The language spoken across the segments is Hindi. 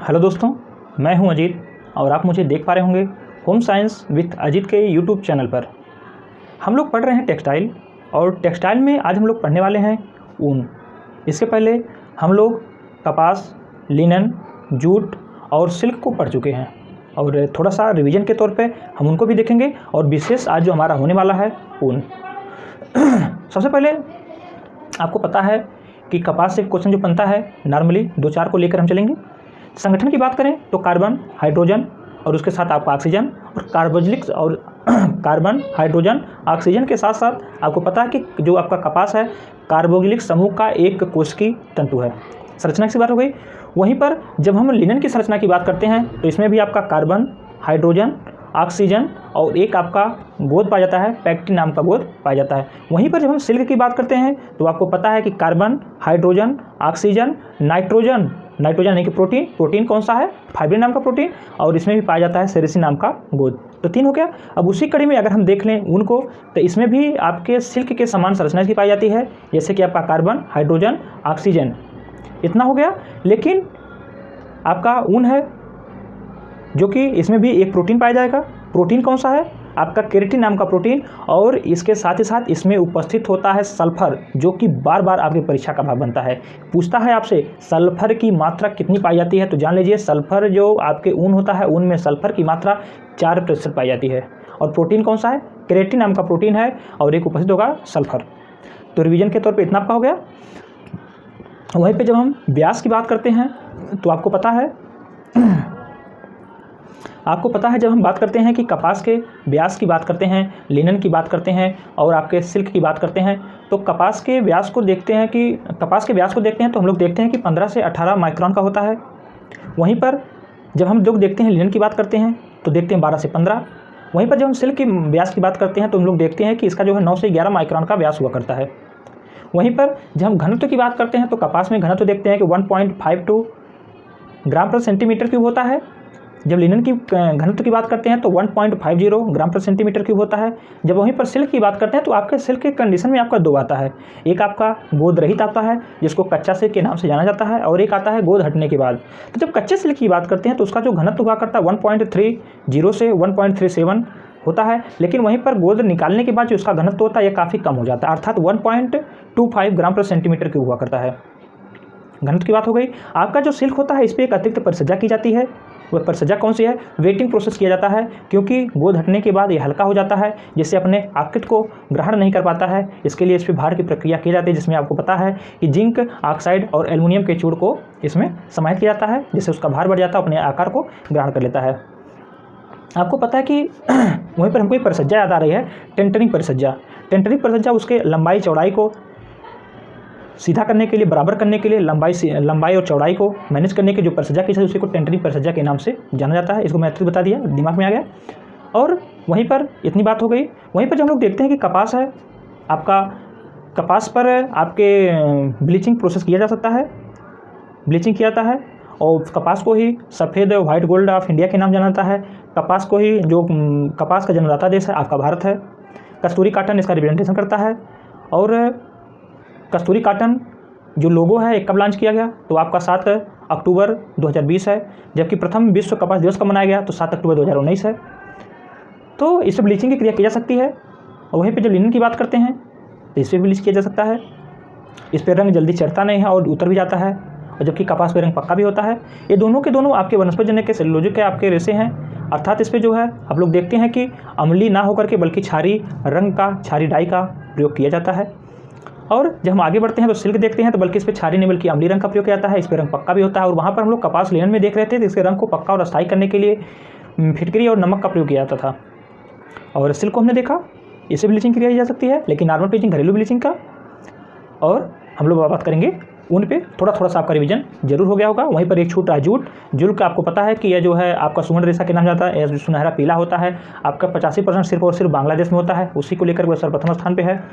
हेलो दोस्तों, मैं हूं अजीत और आप मुझे देख पा रहे होंगे होम साइंस विथ अजीत के यूट्यूब चैनल पर। हम लोग पढ़ रहे हैं टेक्सटाइल और टेक्सटाइल में आज हम लोग पढ़ने वाले हैं ऊन। इसके पहले हम लोग कपास, लिनन, जूट और सिल्क को पढ़ चुके हैं और थोड़ा सा रिवीजन के तौर पे हम उनको भी देखेंगे और विशेष आज जो हमारा होने वाला है ऊन। सबसे पहले आपको पता है कि कपास से क्वेश्चन जो बनता है नॉर्मली 2-4 को लेकर हम चलेंगे। संगठन की बात करें तो कार्बन, हाइड्रोजन और उसके साथ आपका ऑक्सीजन और कार्बोक्सिलिक और कार्बन, हाइड्रोजन, ऑक्सीजन के साथ साथ आपको पता है कि जो आपका कपास है कार्बोक्सिलिक समूह का एक कोशिकीय तंतु है। संरचना की बात हो गई। वहीं पर जब हम लिनन की संरचना की बात करते हैं तो इसमें भी आपका कार्बन, हाइड्रोजन, ऑक्सीजन और एक आपका गोंद पाया जाता है, पैक्टिन नाम का गोंद पाया जाता है। वहीं पर जब हम सिल्क की बात करते हैं तो आपको पता है कि कार्बन, हाइड्रोजन, ऑक्सीजन, नाइट्रोजन यानी कि प्रोटीन कौन सा है, फाइब्रिन नाम का प्रोटीन, और इसमें भी पाया जाता है सेरेसिन नाम का गोंद। तो 3 हो गया। अब उसी कड़ी में अगर हम देख लें ऊन को तो इसमें भी आपके सिल्क के समान संरचना की पाई जाती है, जैसे कि आपका कार्बन, हाइड्रोजन, ऑक्सीजन, इतना हो गया। लेकिन आपका ऊन है जो कि इसमें भी एक प्रोटीन पाया जाएगा। प्रोटीन कौन सा है, आपका केराटिन नाम का प्रोटीन, और इसके साथ ही साथ इसमें उपस्थित होता है सल्फर, जो कि बार बार आपकी परीक्षा का भाग बनता है। पूछता है आपसे सल्फर की मात्रा कितनी पाई जाती है, तो जान लीजिए सल्फर जो आपके ऊन होता है ऊन में सल्फर की मात्रा 4% पाई जाती है। और प्रोटीन कौन सा है, केराटिन नाम का प्रोटीन है और एक उपस्थित होगा सल्फर। तो रिवीजन के तौर पर इतना आपका हो गया। वहीं पर जब हम व्यास की बात करते हैं तो आपको पता है जब हम बात करते हैं कि कपास के व्यास की बात करते हैं, लिनन की बात करते हैं और आपके सिल्क की बात करते हैं, तो कपास के व्यास को देखते हैं तो हम लोग देखते हैं कि 15 से 18 माइक्रोन का होता है। वहीं पर जब हम लोग देखते हैं लिनन की बात करते हैं तो देखते हैं 12 से 15। वहीं पर जब हम सिल्क के व्यास की बात करते हैं तो हम लोग देखते हैं कि इसका जो है 9 से 11 माइक्रोन का व्यास हुआ करता है। वहीं पर जब हम घनत्व की बात करते हैं तो कपास में घनत्व देखते हैं कि 1.52 ग्राम पर सेंटीमीटर क्यूब होता है। जब लिनन की घनत्व की बात करते हैं तो 1.50 ग्राम पर सेंटीमीटर क्यूब होता है। जब वहीं पर सिल्क की बात करते हैं तो आपके सिल्क के कंडीशन में आपका 2 आता है। एक आपका गोंद रहित आता है जिसको कच्चा सिल्क के नाम से जाना जाता है, और एक आता है गोंद हटने के बाद। तो जब कच्चे सिल्क की बात करते हैं तो उसका जो घनत्व हुआ करता है 1.30 से 1.37 होता है। लेकिन वहीं पर गोंद निकालने के बाद जो उसका घनत्व होता है यह काफ़ी कम हो जाता है, अर्थात 1.25 ग्राम पर सेंटीमीटर क्यूब हुआ करता है। घनत्व की बात हो गई। आपका जो सिल्क होता है इस पर एक अतिरिक्त परिचर्या की जाती है। वह परिचर्या कौन सी है, वेटिंग प्रोसेस किया जाता है, क्योंकि गोंद हटने के बाद ये हल्का हो जाता है जिससे अपने आकृति को ग्रहण नहीं कर पाता है। इसके लिए इस पर भार की प्रक्रिया की जाती है, जिसमें आपको पता है कि जिंक ऑक्साइड और एल्युमिनियम के चूड़ को इसमें समाहित किया जाता है, जिससे उसका भार बढ़ जाता है, अपने आकार को ग्रहण कर लेता है। आपको पता है कि वहीं पर हमको एक परिचर्या याद आ रही है, टेंटरिंग परिचर्या। टेंटरिंग परिचर्या उसके लंबाई चौड़ाई को सीधा करने के लिए, बराबर करने के लिए, लंबाई और चौड़ाई को मैनेज करने की जो परिचर्या की जाती है उसी को टेंटरिंग परिचर्या के नाम से जाना जाता है। इसको मैं अतिरिक्त बता दिया, दिमाग में आ गया। और वहीं पर इतनी बात हो गई। वहीं पर जब हम लोग देखते हैं कि कपास है, आपका कपास पर आपके ब्लीचिंग प्रोसेस किया जा सकता है, ब्लीचिंग किया जाता है, और कपास को ही सफ़ेद व्हाइट गोल्ड ऑफ इंडिया के नाम जाना जाता है। कपास को ही जो कपास का जन्मदाता देश है आपका भारत है। कस्तूरी काटन इसका रिप्रेजेंटेशन करता है। और कस्तूरी काटन जो लोगो है कब लॉन्च किया गया, तो आपका 7 अक्टूबर 2020 है, जबकि प्रथम विश्व कपास दिवस कब मनाया गया तो 7 अक्टूबर 2019 है। तो इस पर ब्लीचिंग की क्रिया की जा सकती है। और वहीं पे जब लिनन की बात करते हैं तो इस पर ब्लीच किया जा सकता है। इस पर रंग जल्दी चढ़ता नहीं है और उतर भी जाता है, और जबकि कपास पे रंग पक्का भी होता है। ये दोनों के दोनों आपके वनस्पति जन्य के सेलुलोजिक के आपके रेशे हैं, अर्थात इस पर जो है आप लोग देखते हैं कि अम्लीय ना होकर के बल्कि क्षारी रंग का, क्षारी डाई का प्रयोग किया जाता है। और जब हम आगे बढ़ते हैं तो सिल्क देखते हैं तो बल्कि इस पर क्षारीय नहीं बल्कि अम्लीय रंग का प्रयोग किया जाता है। इस पर रंग पक्का भी होता है। और वहाँ पर हम लोग कपास लिनन में देख रहे थे तो इसके रंग को पक्का और अस्थायी करने के लिए फिटकरी और नमक का प्रयोग किया जाता था। और सिल्क को हमने देखा, इससे ब्लीचिंग क्रिया की जा सकती है, लेकिन नॉर्मल ब्लीचिंग घरेलू ब्लीचिंग का। और हम लोग बात करेंगे ऊन पे, थोड़ा सा आपका रिवीजन जरूर हो गया होगा। वहीं पर एक छूट रहा है जूट का आपको पता है कि यह जो है आपका सुवर्ण रेशा के नाम जाता है, यह सुनहरा पीला होता है। आपका 85% सिर्फ और सिर्फ बांग्लादेश में होता है, उसी को लेकर वह सर्वप्रथम स्थान पे है।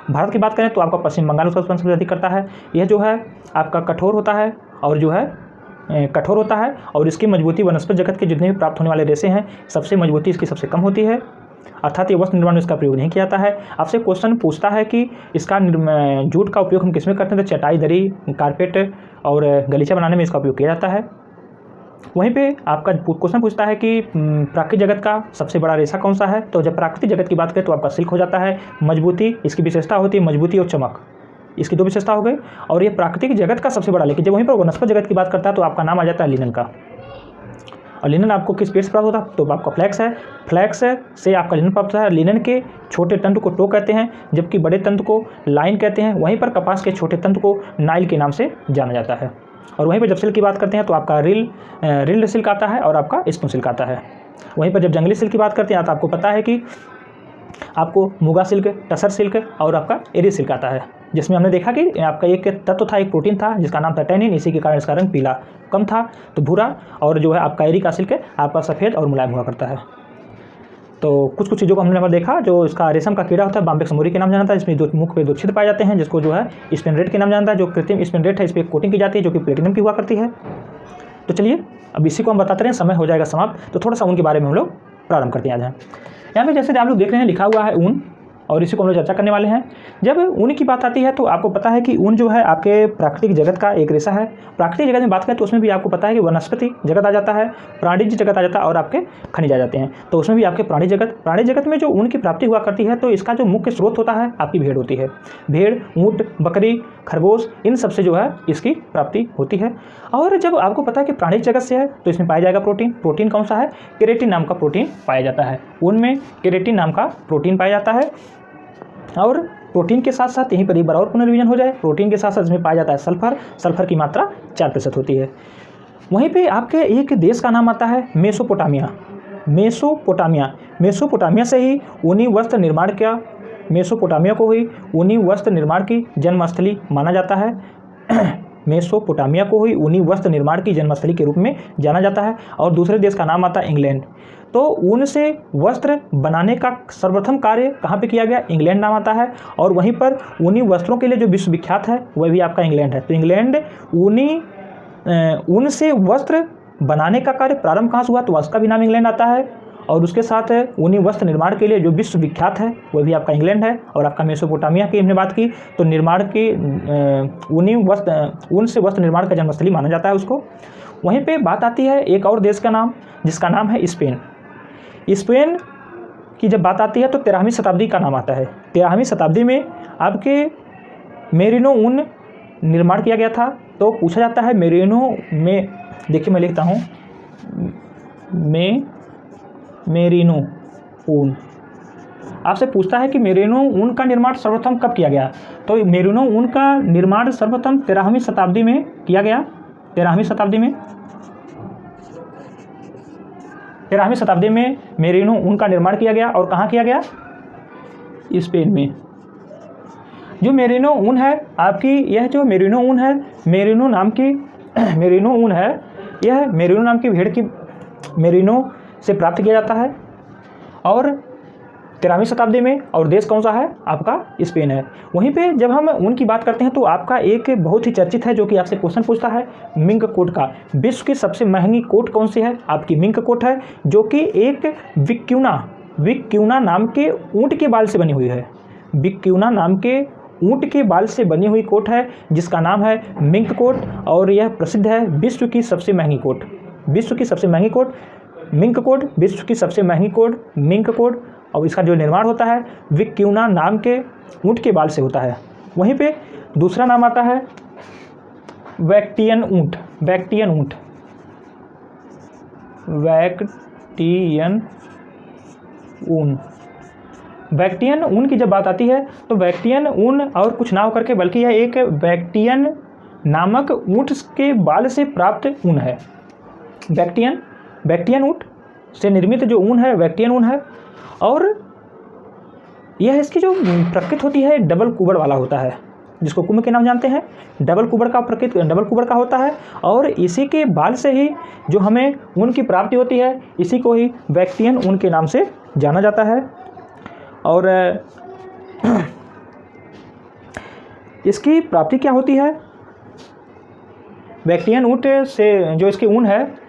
भारत की बात करें तो आपका पश्चिम बंगाल उसका सबसे अधिक करता है। यह जो है आपका कठोर होता है और इसकी मजबूती वनस्पति जगत के जितने भी प्राप्त होने वाले रेशे हैं सबसे मजबूती इसकी सबसे कम होती है, अर्थात ये वस्त्र निर्माण में इसका प्रयोग नहीं किया जाता है। आपसे क्वेश्चन पूछता है कि इसका जूट का उपयोग हम किस में करते हैं, तो चटाई, दरी, कारपेट और गलीचा बनाने में इसका उपयोग किया जाता है। वहीं पे आपका क्वेश्चन पूछता है कि प्राकृतिक जगत का सबसे बड़ा रेशा कौन सा है। तो जब प्राकृतिक जगत की बात करें तो आपका सिल्क हो जाता है। मजबूती, इसकी विशेषता होती है मजबूती और चमक, इसकी 2 विशेषता हो गई। और ये प्राकृतिक जगत का सबसे बड़ा, लेकिन जब वहीं पर वनस्पत जगत की बात करता है तो आपका नाम आ जाता है लिनन का। और लिनन आपको किस पेड़ से प्राप्त होता है? तो आपका फ्लैक्स है, फ्लैक्स से आपका लिनन प्राप्त होता है। लिनन के छोटे तंतु को टो कहते हैं, जबकि बड़े तंतु को लाइन कहते हैं। वहीं पर कपास के छोटे तंतु को नाइल के नाम से जाना जाता है। और वहीं पर जब सिल्क की बात करते हैं तो आपका रिल्ड सिल्क आता है और आपका स्पून सिल्क आता है। वहीं पर जब जंगली सिल्क की बात करते हैं तो आपको पता है कि आपको मुगा सिल्क, टसर सिल्क और आपका एरी सिल्क आता है, जिसमें हमने देखा कि आपका एक तत्व था, एक प्रोटीन था जिसका नाम था टैनिन। इसी के कारण इसका रंग पीला कम था, तो भूरा। और जो है आपका एरी का सिल्क आपका सफ़ेद और मुलायम हुआ करता है। तो कुछ चीज़ों को हमने यहाँ पर देखा। जो इसका रेशम का कीड़ा होता है बाम्बेक्स मोरी के नाम जाना था, इसमें मुख पे 2 छिद्र पाए जाते हैं, जिसको जो है स्पिनरेट के नाम जानता है। जो कृत्रिम स्पिनरेट है इस पर कोटिंग की जाती है जो कि प्लेटिनम की हुआ करती है। तो चलिए अब इसी को हम बताते रहे, समय हो जाएगा समाप्त, तो थोड़ा सा ऊन के बारे में हम लोग प्रारंभ करते हैं। आज यहाँ पे जैसे आप लोग देख रहे हैं लिखा हुआ है ऊन, और इसी को हम लोग चर्चा करने वाले हैं। जब ऊन की बात आती है तो आपको पता है कि ऊन जो है आपके प्राकृतिक जगत का एक रेशा है। प्राकृतिक जगत में बात करें तो उसमें भी आपको पता है कि वनस्पति जगत आ जाता है, प्राणिज जगत आ जाता है और आपके खनिज आ जाते हैं। तो उसमें भी आपके प्राणी जगत में जो ऊन की प्राप्ति हुआ करती है तो इसका जो मुख्य स्रोत होता है आपकी भेड़ होती है। भेड़, ऊँट, बकरी, खरगोश, इन सबसे जो है इसकी प्राप्ति होती है। और जब आपको पता है कि प्राणिज जगत से है तो इसमें पाया जाएगा प्रोटीन। प्रोटीन कौन सा है? केरेटिन नाम का प्रोटीन पाया जाता है। ऊन में केरेटिन नाम का प्रोटीन पाया जाता है। और प्रोटीन के साथ साथ यहीं पर एक बार और पुनर्विजन हो जाए, प्रोटीन के साथ साथ इसमें पाया जाता है सल्फर। सल्फर की मात्रा 4% होती है। वहीं पे आपके एक देश का नाम आता है मेसोपोटामिया। मेसोपोटामिया से ही ऊनी वस्त्र निर्माण का, मेसोपोटामिया को ही ऊनी वस्त्र निर्माण की जन्मस्थली माना जाता है। मेसोपोटामिया को ही ऊनी वस्त्र निर्माण की जन्मस्थली के रूप में जाना जाता है। और दूसरे देश का नाम आता है इंग्लैंड। तो ऊन से वस्त्र बनाने का सर्वप्रथम कार्य कहाँ पे किया गया? इंग्लैंड नाम आता है। और वहीं पर ऊनी वस्त्रों के लिए जो विश्वविख्यात है वह भी आपका इंग्लैंड है। तो इंग्लैंड ऊन से वस्त्र बनाने का कार्य प्रारंभ कहाँ से हुआ? तो उसका भी नाम इंग्लैंड आता है। और उसके साथ ऊनी वस्त्र निर्माण के लिए जो विश्वविख्यात है वह भी आपका इंग्लैंड है। और आपका मेसोपोटामिया की हमने बात की तो निर्माण की ऊन से वस्त्र निर्माण का जन्मस्थली माना जाता है उसको। वहीं पे बात आती है एक और देश का नाम, जिसका नाम है स्पेन। स्पेन की जब बात आती है तो 13वीं शताब्दी का नाम आता है। 13वीं शताब्दी में आपके मेरिनो ऊन निर्माण किया गया था। तो पूछा जाता है मेरिनो में, देखिए मैं लिखता हूँ मेरिनो ऊन, आपसे पूछता है कि मेरिनो ऊन का निर्माण सर्वप्रथम कब किया गया? तो मेरिनो ऊन का निर्माण सर्वप्रथम 13वीं शताब्दी में किया गया। 13वीं शताब्दी में मेरिनो ऊन का निर्माण किया गया। और कहाँ किया गया? स्पेन में। जो मेरिनो ऊन है आपकी, यह जो मेरिनो ऊन है, मेरिनो ऊन है, यह मेरिनो नाम की भेड़ की मेरिनो से प्राप्त किया जाता है। और 13वीं शताब्दी में, और देश कौन सा है? आपका स्पेन है। वहीं पे जब हम ऊन की बात करते हैं तो आपका एक बहुत ही चर्चित है जो कि आपसे क्वेश्चन पूछता है मिंक कोट का। विश्व की सबसे महंगी कोट कौन सी है? आपकी मिंक कोट है, जो कि एक विक्यूना नाम के ऊँट के बाल से बनी हुई है। विक्यूना नाम के ऊँट के बाल से बनी हुई कोट है जिसका नाम है मिंक कोट। और यह प्रसिद्ध है विश्व की सबसे महंगी कोट। विश्व की सबसे महंगी कोट मिंक कोट, विश्व की सबसे महंगी कोट मिंक कोट। और इसका जो निर्माण होता है विक्यूना नाम के ऊँट के बाल से होता है। वहीं पे दूसरा नाम आता है वैक्टियन ऊँट। वैक्टियन ऊन की जब बात आती है तो वैक्टियन ऊन और कुछ ना होकर के बल्कि यह एक वैक्टियन नामक ऊँट के बाल से प्राप्त ऊन है। वैक्टियन ऊँट से निर्मित जो ऊन है वैक्टियन ऊन है। और यह इसकी जो प्रकृति होती है डबल कुबड़ वाला होता है, जिसको कुंभ के नाम जानते हैं। डबल कुबड़ का होता है। और इसी के बाल से ही जो हमें ऊन की प्राप्ति होती है, इसी को ही वैक्टियन ऊन के नाम से जाना जाता है। और इसकी प्राप्ति क्या होती है? वैक्टियन ऊँट से जो इसकी ऊन है,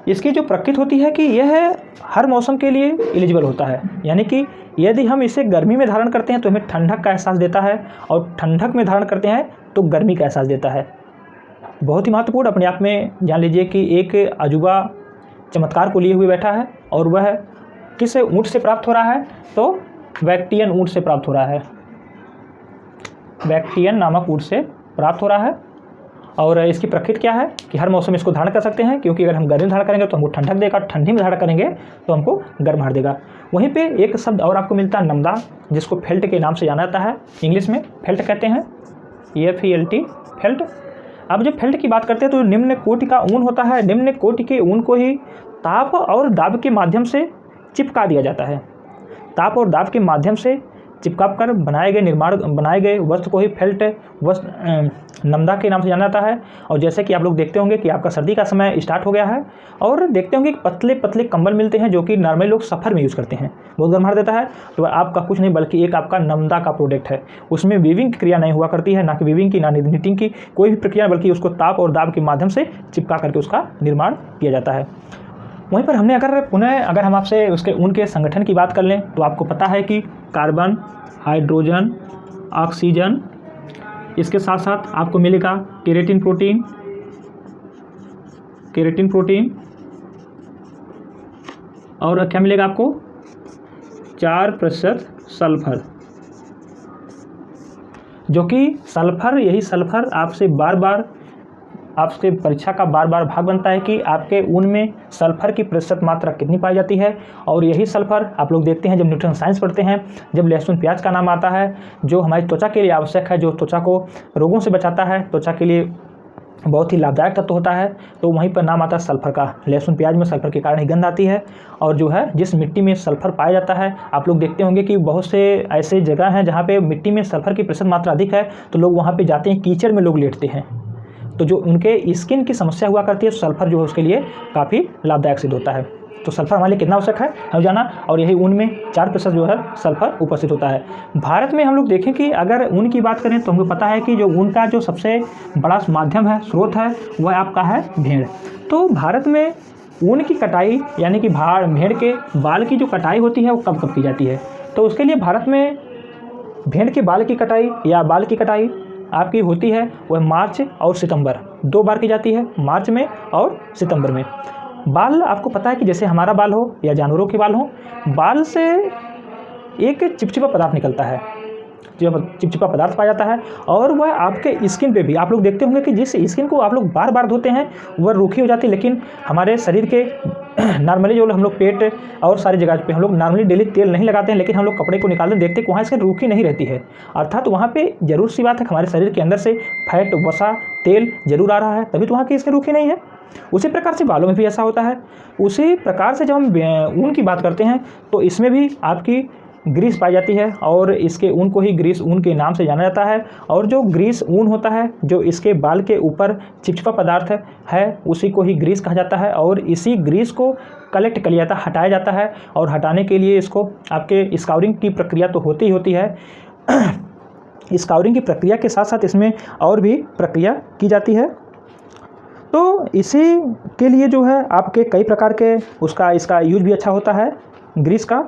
इसकी जो प्रकृति होती है कि यह हर मौसम के लिए एलिजिबल होता है। यानी कि यदि हम इसे गर्मी में धारण करते हैं तो हमें ठंडक का एहसास देता है, और ठंडक में धारण करते हैं तो गर्मी का एहसास देता है। बहुत ही महत्वपूर्ण, अपने आप में जान लीजिए कि एक अजूबा चमत्कार को लिए हुए बैठा है, और वह किस ऊँट से प्राप्त हो रहा है, तो बैक्टियन ऊँट से प्राप्त हो रहा है, बैक्टियन नामक ऊँट से प्राप्त हो रहा है। और इसकी प्रकृति क्या है कि हर मौसम इसको धारण कर सकते हैं, क्योंकि अगर हम गर्मी में धारण करेंगे तो हमको ठंडक देगा, ठंडी में धारण करेंगे तो हमको गर्माहट देगा। वहीं पे एक शब्द और आपको मिलता है नमदा, जिसको फेल्ट के नाम से जाना जाता है, इंग्लिश में फेल्ट कहते हैं, FELT, फेल्ट। अब जब फेल्ट की बात करते हैं तो निम्न कोटि का ऊन होता है, निम्न कोटि के ऊन को ही ताप और दाब के माध्यम से चिपका दिया जाता है। ताप और दाब के माध्यम से चिपका कर बनाए गए वस्त्र को ही फेल्ट वस्त्र नमदा के नाम से जाना जाता है। और जैसे कि आप लोग देखते होंगे कि आपका सर्दी का समय स्टार्ट हो गया है, और देखते होंगे कि पतले पतले कंबल मिलते हैं जो कि नॉर्मली लोग सफ़र में यूज़ करते हैं, बहुत गर्माहट देता है। तो आपका कुछ नहीं बल्कि एक आपका नमदा का प्रोडक्ट है, उसमें वीविंग की क्रिया नहीं हुआ करती है, ना कि वीविंग की ना निटिंग की कोई भी प्रक्रिया, बल्कि उसको ताप और दाब के माध्यम से चिपका करके उसका निर्माण किया जाता है। वहीं पर हमने अगर हम आपसे उसके ऊन के संगठन की बात कर लें तो आपको पता है कि कार्बन, हाइड्रोजन, ऑक्सीजन, इसके साथ साथ आपको मिलेगा केराटिन प्रोटीन, और क्या मिलेगा आपको 4% सल्फर, जो कि यही सल्फर आपसे परीक्षा का बार बार भाग बनता है कि आपके ऊन में सल्फर की प्रतिशत मात्रा कितनी पाई जाती है। और यही सल्फर आप लोग देखते हैं जब न्यूट्रिशन साइंस पढ़ते हैं, जब लहसुन प्याज का नाम आता है, जो हमारी त्वचा के लिए आवश्यक है, जो त्वचा को रोगों से बचाता है, त्वचा के लिए बहुत ही लाभदायक तत्व होता है, तो वहीं पर नाम आता है सल्फर का। लहसुन प्याज में सल्फर के कारण ही गंध आती है। और जो है जिस मिट्टी में सल्फर पाया जाता है, आप लोग देखते होंगे कि बहुत से ऐसे जगह हैं जहाँ पे मिट्टी में सल्फर की प्रतिशत मात्रा अधिक है, तो लोग वहाँ पे जाते हैं, कीचड़ में लोग लेटते हैं, तो जो उनके स्किन की समस्या हुआ करती है, सल्फर जो है उसके लिए काफ़ी लाभदायक सिद्ध होता है। तो सल्फर हमारे लिए कितना आवश्यक है हम जाना, और यही ऊन में 4% जो है सल्फर उपस्थित होता है। भारत में हम लोग देखें कि अगर ऊन की बात करें तो हमको पता है कि जो ऊन का जो सबसे बड़ा माध्यम है, स्रोत है, वह आपका है भेड़। तो भारत में ऊन की कटाई यानी कि भेड़ के बाल की जो कटाई होती है वो कब कब की जाती है, तो उसके लिए भारत में भेड़ के बाल की कटाई या बाल की कटाई आपकी होती है वह मार्च और सितंबर, 2 बार की जाती है, मार्च में और सितंबर में। बाल आपको पता है कि जैसे हमारा बाल हो या जानवरों के बाल हो, बाल से एक चिपचिपा पदार्थ निकलता है, जब चिपचिपा पदार्थ पाया जाता है, और वह आपके स्किन पे भी आप लोग देखते होंगे कि जिस स्किन को आप लोग बार बार धोते हैं वह रूखी हो जाती है। लेकिन हमारे शरीर के नॉर्मली जो हम लोग पेट और सारी जगह पे हम लोग नॉर्मली डेली तेल नहीं लगाते हैं, लेकिन हम लोग कपड़े को निकालते देखते हैं वहाँ इसकी रूखी नहीं रहती है। अर्थात वहाँ पे जरूर सी बात है हमारे शरीर के अंदर से फैट, वसा, तेल जरूर आ रहा है, तभी तो वहाँ की इसकी रूखी नहीं है। उसी प्रकार से बालों में भी ऐसा होता है। उसी प्रकार से जब हम ऊन की बात करते हैं तो इसमें भी आपकी ग्रीस पाई जाती है, और इसके ऊन को ही ग्रीस ऊन के नाम से जाना जाता है। और जो ग्रीस ऊन होता है, जो इसके बाल के ऊपर चिपचिपा पदार्थ है, उसी को ही ग्रीस कहा जाता है। और इसी ग्रीस को कलेक्ट कर लिया जाता है, हटाया जाता है, और हटाने के लिए इसको आपके स्काउरिंग की प्रक्रिया तो होती ही होती है। स्काउरिंग की प्रक्रिया के साथ साथ इसमें और भी प्रक्रिया की जाती है। तो इसी के लिए जो है आपके कई प्रकार के इसका यूज भी अच्छा होता है ग्रीस का।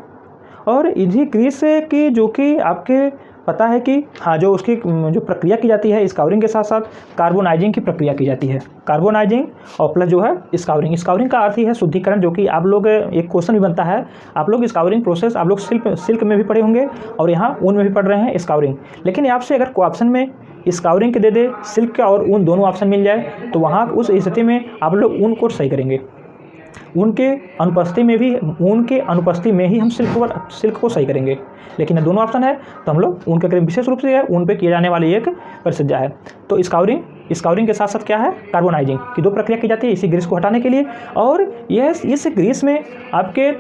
और इन्हीं ग्रीस की जो कि आपके पता है कि हाँ, जो उसकी जो प्रक्रिया की जाती है स्काउरिंग के साथ साथ कार्बोनाइजिंग की प्रक्रिया की जाती है। कार्बोनाइजिंग और प्लस जो है स्काउरिंग का अर्थ ही है शुद्धिकरण, जो कि आप लोग एक क्वेश्चन भी बनता है, आप लोग स्काउरिंग प्रोसेस आप लोग सिल्क में भी पढ़े होंगे और यहाँ ऊन में भी पढ़ रहे हैं स्काउरिंग। लेकिन आपसे अगर कोई ऑप्शन में स्काउरिंग के दे दे, सिल्क और ऊन दोनों ऑप्शन मिल जाए, तो वहाँ उस स्थिति में आप लोग ऊन को सही करेंगे। ऊन के अनुपस्थिति में ही हम सिल्क को सही करेंगे। लेकिन दोनों ऑप्शन है तो हम लोग ऊन के करेंगे। विशेष रूप से ऊन पे किया जाने वाली एक परिचर्या है। तो स्काउरिंग के साथ साथ क्या है, कार्बोनाइजिंग की 2 प्रक्रिया की जाती है इसी ग्रीस को हटाने के लिए। और यह इस ग्रीस में आपके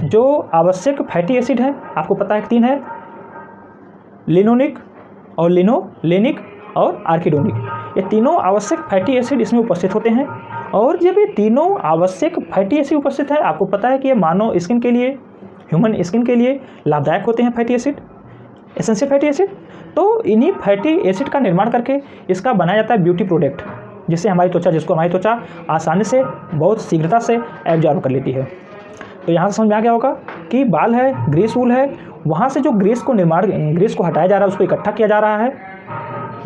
जो आवश्यक फैटी एसिड है, आपको पता है 3 है, लिनोनिक और लिनोलेनिक और आर्किडोनिक। ये तीनों आवश्यक फैटी एसिड इसमें उपस्थित होते हैं। और जब ये तीनों आवश्यक फैटी एसिड उपस्थित है, आपको पता है कि ये मानव स्किन के लिए, ह्यूमन स्किन के लिए लाभदायक होते हैं fatty acid, essential fatty acid. तो इन्हीं फैटी एसिड का निर्माण करके इसका बनाया जाता है ब्यूटी प्रोडक्ट, जिससे हमारी त्वचा आसानी से बहुत शीघ्रता से एब्जॉर्ब कर लेती है। तो यहाँ से समझ में आ गया होगा कि बाल है, ग्रीस ऊल है, वहाँ से जो ग्रीस को हटाया जा रहा है, उसको इकट्ठा किया जा रहा है,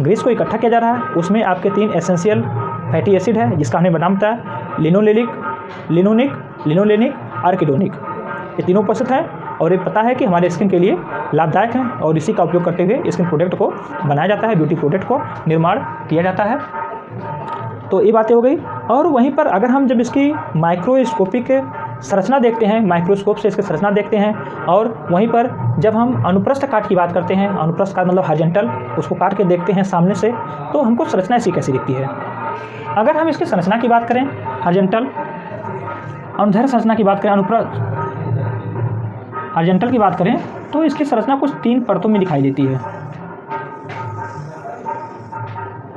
ग्रीस को इकट्ठा किया जा रहा है। उसमें आपके 3 एसेंशियल फैटी एसिड है जिसका हमने नाम बताया लिनोलेनिक, लिनोलेनिक, आर्किडोनिक, ये तीनों उपस्थित हैं और ये पता है कि हमारे स्किन के लिए लाभदायक हैं और इसी का उपयोग करते हुए स्किन प्रोडक्ट को बनाया जाता है, ब्यूटी प्रोडक्ट को निर्माण किया जाता है। तो ये बातें हो गई। और वहीं पर अगर हम जब इसकी माइक्रोस्कोपिक संरचना देखते हैं, माइक्रोस्कोप से इसकी संरचना देखते हैं, और वहीं पर जब हम अनुप्रस्थ काट की बात करते हैं, अनुप्रस्थ काट मतलब हॉरिजॉन्टल, उसको काट के देखते हैं सामने से, तो हमको संरचना इसकी कैसी दिखती है। अगर हम इसकी संरचना की बात करें, हॉरिजॉन्टल अनुदैर्घ्य संरचना की बात करें, हॉरिजॉन्टल की बात करें, तो इसकी संरचना कुछ 3 परतों में दिखाई देती है।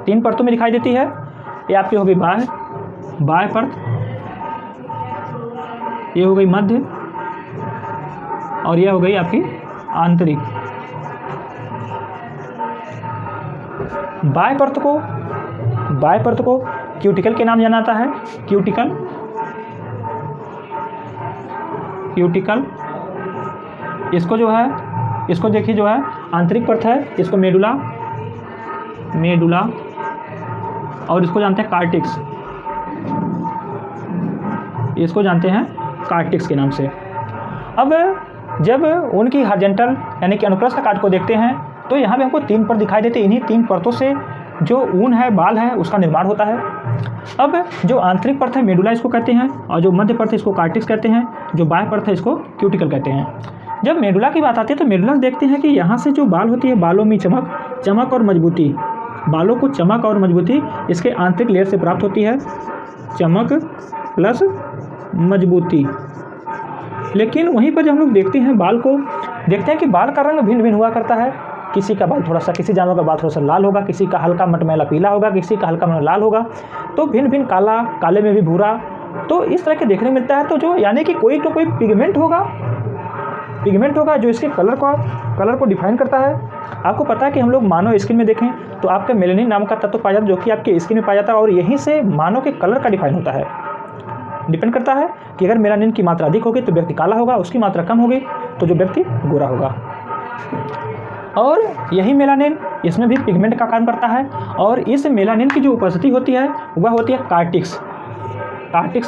3 परतों में दिखाई देती है। ये आपकी हो गई बाह्य परत, ये हो गई मध्य, और यह हो गई आपकी आंतरिक। बाह्य परत को क्यूटिकल के नाम जाना जाता है। क्यूटिकल इसको जो है, इसको देखिए जो है आंतरिक परत है, इसको मेडुला, और इसको जानते हैं कार्टेक्स, इसको जानते हैं कार्टेक्स के नाम से। अब जब उनकी हॉरिजॉन्टल यानी कि अनुप्रस्थ काट को देखते हैं तो यहाँ पे हमको 3 परत दिखाई देते हैं। इन्हीं 3 परतों से जो ऊन है, बाल है, उसका निर्माण होता है। अब जो आंतरिक परत है मेडुला इसको कहते हैं, और जो मध्य परत है इसको कार्टेक्स कहते हैं, जो बाह्य परत है इसको क्यूटिकल कहते हैं। जब मेडुला की बात आती है तो मेडुला देखते हैं कि यहाँ से जो बाल होती है, बालों में चमक और मजबूती, बालों को चमक और मजबूती इसके आंतरिक लेयर से प्राप्त होती है, चमक प्लस मजबूती। लेकिन वहीं पर जब हम लोग देखते हैं बाल को, देखते हैं कि बाल का रंग भिन्न भिन्न हुआ करता है। किसी का बाल थोड़ा सा, किसी जानवर का बाल थोड़ा सा लाल होगा, किसी का हल्का मटमैला पीला होगा, किसी का हल्का मटमैला लाल होगा, तो भिन्न भिन्न काला, काले में भी भूरा, तो इस तरह के देखने मिलता है। तो जो यानी कि कोई पिगमेंट होगा जो इसके कलर को डिफाइन करता है। आपको पता है कि हम लोग मानव स्किन में देखें तो आपका मेलेनिन नाम का तत्व पाया जाता है, जो कि आपके स्किन में पाया जाता है, और यहीं से मानव के कलर का डिफाइन होता है। डिपेंड करता है कि अगर मेलानिन की मात्रा अधिक होगी तो व्यक्ति काला होगा, उसकी मात्रा कम होगी तो जो व्यक्ति गोरा होगा। और यही मेलानिन इसमें भी पिगमेंट का काम करता है, और इस मेलानिन की जो उपस्थिति होती है वह होती है कार्टेक्स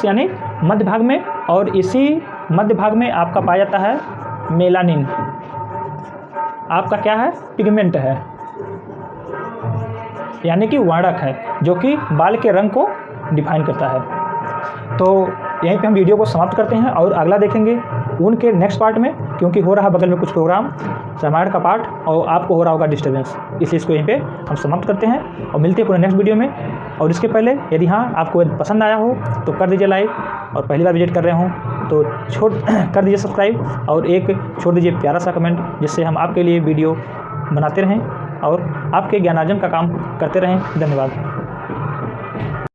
यानी मध्य भाग में, और इसी मध्य भाग में आपका पाया जाता है मेलानिन। आपका क्या है? पिगमेंट है, यानी कि वर्णक है, जो कि बाल के रंग को डिफाइन करता है। तो यहीं पे हम वीडियो को समाप्त करते हैं और अगला देखेंगे ऊन के नेक्स्ट पार्ट में, क्योंकि हो रहा बगल में कुछ प्रोग्राम, रामायण का पार्ट, और आपको हो रहा होगा डिस्टर्बेंस, इसलिए इसको यहीं पे हम समाप्त करते हैं और मिलते हैं पूरे नेक्स्ट वीडियो में। और इसके पहले यदि आपको पसंद आया हो तो कर दीजिए लाइक, और पहली बार विजिट कर रहे हों तो कर दीजिए सब्सक्राइब, और एक छोड़ दीजिए प्यारा सा कमेंट, जिससे हम आपके लिए वीडियो बनाते रहें और आपके ज्ञानार्जन का काम करते रहें। धन्यवाद।